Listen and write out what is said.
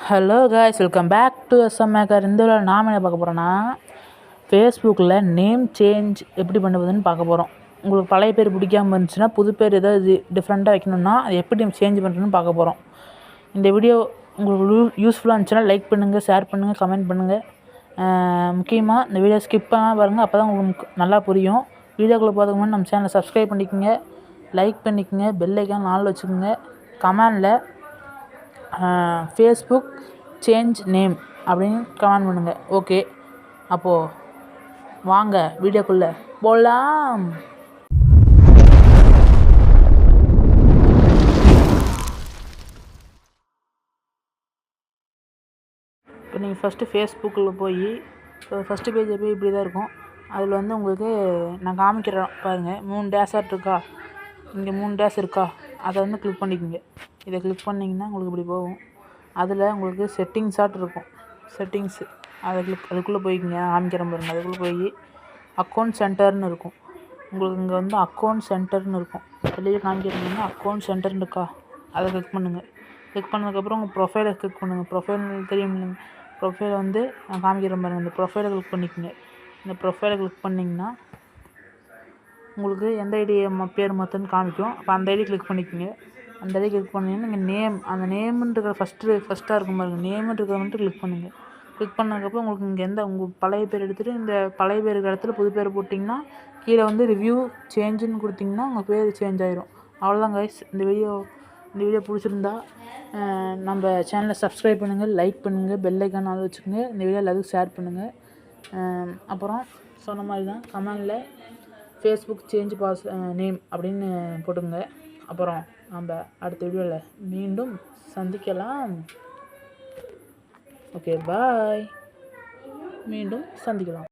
Hello guys, welcome back to SM maker. இந்த வீடியோவில் நாம் என்ன பார்க்க போகிறோன்னா, ஃபேஸ்புக்கில் நேம் சேஞ்ச் எப்படி பண்ணுவதுன்னு பார்க்க போகிறோம். உங்களுக்கு பழைய பேர் பிடிக்காமல் இருந்துச்சுன்னா, புது பேர் ஏதாவது டிஃப்ரெண்ட்டாக வைக்கணும்னா அது எப்படி சேஞ்ச் பண்ணுறதுன்னு பார்க்க போகிறோம். இந்த வீடியோ உங்களுக்கு யூஸ்ஃபுல்லாக இருந்துச்சுன்னா லைக் பண்ணுங்கள், ஷேர் பண்ணுங்கள், கமெண்ட் பண்ணுங்கள். முக்கியமாக இந்த வீடியோ ஸ்கிப் பண்ணால் பாருங்கள், அப்போ தான் உங்களுக்கு நல்லா புரியும். வீடியோக்குள்ளே போகிறதுக்கு முன்னாடி நம்ம சேனலை சப்ஸ்கிரைப் பண்ணிக்கோங்க, லைக் பண்ணிக்கோங்க, பெல் ஐக்கான் ஆல்ல வச்சுக்கோங்க. கமெண்டில் ஃபேஸ்புக் சேஞ்ச் நேம் அப்படின்னு கமெண்ட் பண்ணுங்கள். ஓகே, அப்போது வாங்க வீடியோக்குள்ளே போகலாம். இப்போ நீங்கள் ஃபஸ்ட்டு ஃபேஸ்புக்கில் போய் ஃபஸ்ட்டு பேஜை போய் இப்படி தான் இருக்கும். அதில் வந்து உங்களுக்கு நான் காமிக்கிறேன் பாருங்கள், 3 டேஷாட் இருக்கா, இங்கே 3 டேஷ் இருக்கா, அதை வந்து கிளிக் பண்ணிக்கோங்க. இதை கிளிக் பண்ணிங்கன்னா உங்களுக்கு இப்படி போகும். அதில் உங்களுக்கு செட்டிங்ஸாட் இருக்கும், செட்டிங்ஸு அதுக்குள்ளே போய்க்குங்க. காமிக்கிறேன் பாருங்கள், அதுக்குள்ளே போய் அக்கௌண்ட் சென்டர்னு இருக்கும். உங்களுக்கு இங்கே வந்து அக்கௌண்ட் சென்டர்னு இருக்கும். வெளியே காமிக்கிறீங்கன்னா அக்கௌண்ட் சென்டர்னு இருக்கா, அதை கிளிக் பண்ணுங்கள். கிளிக் பண்ணதுக்கப்புறம் உங்கள் ப்ரொஃபைலை கிளிக் பண்ணுங்கள். ப்ரொஃபைல் தெரியும், ப்ரொஃபைலை வந்து நான் காமிக்கிறேன் பாருங்கள், இந்த ப்ரொஃபைலை கிளிக் பண்ணிக்கோங்க. இந்த ப்ரொஃபைலை கிளிக் பண்ணிங்கன்னா உங்களுக்கு எந்த ஐடி பேர் மொத்தம்னு காமிக்கும். அப்போ அந்த ஐடி கிளிக் பண்ணிக்கோங்க. அந்த ஐடி கிளிக் பண்ணிங்கன்னா நீங்கள் நேம், அந்த நேமுன்ற ஃபஸ்ட்டாக இருக்கும் பாருங்கள், நேமுன்றதை மட்டும் கிளிக் பண்ணுங்கள். கிளிக் பண்ணதுக்கப்புறம் உங்களுக்கு இங்கே உங்கள் பழைய பேர் எடுத்துகிட்டு இந்த பழைய பேருக்கு இடத்துல புது பேர் போட்டிங்கன்னா கீழே வந்து ரிவ்யூ சேஞ்சுன்னு கொடுத்திங்கன்னா உங்கள் பேர் சேஞ்ச் ஆயிரும். அவ்வளோதான் கைஸ். இந்த வீடியோ பிடிச்சிருந்தா நம்ம சேனலை சப்ஸ்கிரைப் பண்ணுங்கள், லைக் பண்ணுங்கள், பெல் ஐக்கான் ஆல் வச்சுக்கோங்க. இந்த வீடியோ எல்லாத்துக்கும் ஷேர் பண்ணுங்கள். அப்புறம் சொன்ன மாதிரி தான் கமெண்டில் ஃபேஸ்புக் சேஞ்ச் நேம் அப்படின்னு போட்டுங்க. அப்புறம் நம்ம அடுத்த வீடியோவில் மீண்டும் சந்திக்கலாம். ஓகே, பாய். மீண்டும் சந்திக்கலாம்.